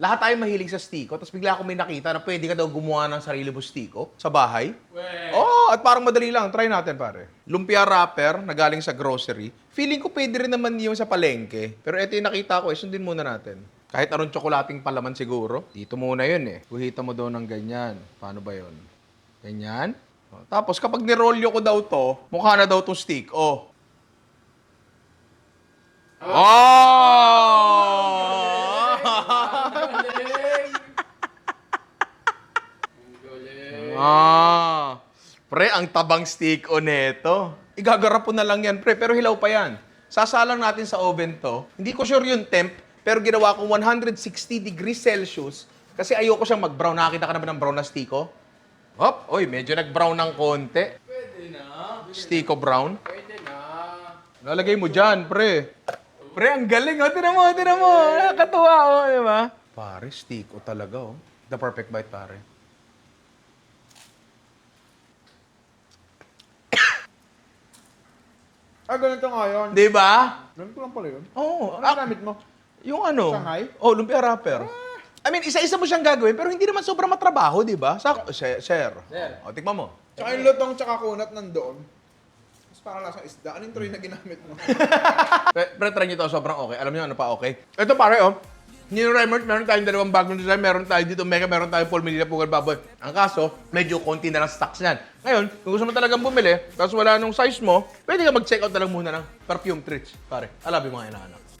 Lahat tayo mahilig sa stiko, tapos bigla ako may nakita na pwede ka daw gumawa ng sarili mo stiko sa bahay. Oo, at parang madali lang. Try natin, pare. Lumpia wrapper na galing sa grocery. Feeling ko pwede rin naman yung sa palengke. Pero ito yung nakita ko, sundin muna natin. Kahit anong tsokolating palaman siguro. Dito muna yun eh. Guhita mo daw ng ganyan. Paano ba yun? Ganyan. O, tapos kapag nirolyo ko daw to, mukha na daw tong stick. Oh. Pre, ang tabang stick o neto. Igagarap po na lang yan, pre, pero hilaw pa yan. Sasalang natin sa oven to. Hindi ko sure yung temp, pero ginawa ko 160 degrees Celsius kasi ayoko siyang mag-brown. Nakakita ka na ba ng brown na stiko? Hop, oy, medyo nag-brown ng konti. Pwede na. Stiko brown. Pwede na. Lalagay mo dyan, pre. Pre, ang galing, oh. Tinan mo, tinan mo. Nakakatuwa, oh, di ba? Pare, stiko talaga, oh. The perfect bite, pare. Ganito nga yun. Di ba? Ganito lang pala yun. Oo. Ano gamit mo? Yung ano? Shanghai? Oh, lumpia wrapper. I mean, isa-isa mo siyang gagawin, pero hindi naman sobrang matrabaho, di ba? Sir. Sir. O, tikman mo. Tsaka yung lutong tsaka kunat nandoon. Mas parang lasang isda. Anong tray na ginamit mo? Pero try nyo to, sobrang okay. Alam nyo ano pa okay? Ito pare, oh. Nino Remote, meron tayong dalawang bagong design. Meron tayo dito, Mega, meron tayong Paul Medina Pugal Baboy. Ang kaso, medyo konti na lang stocks yan. Ngayon, kung gusto mo talagang bumili, tapos wala nung size mo, pwede ka mag-check out na lang muna ng perfume treats. Pare, alabi mga inaanak.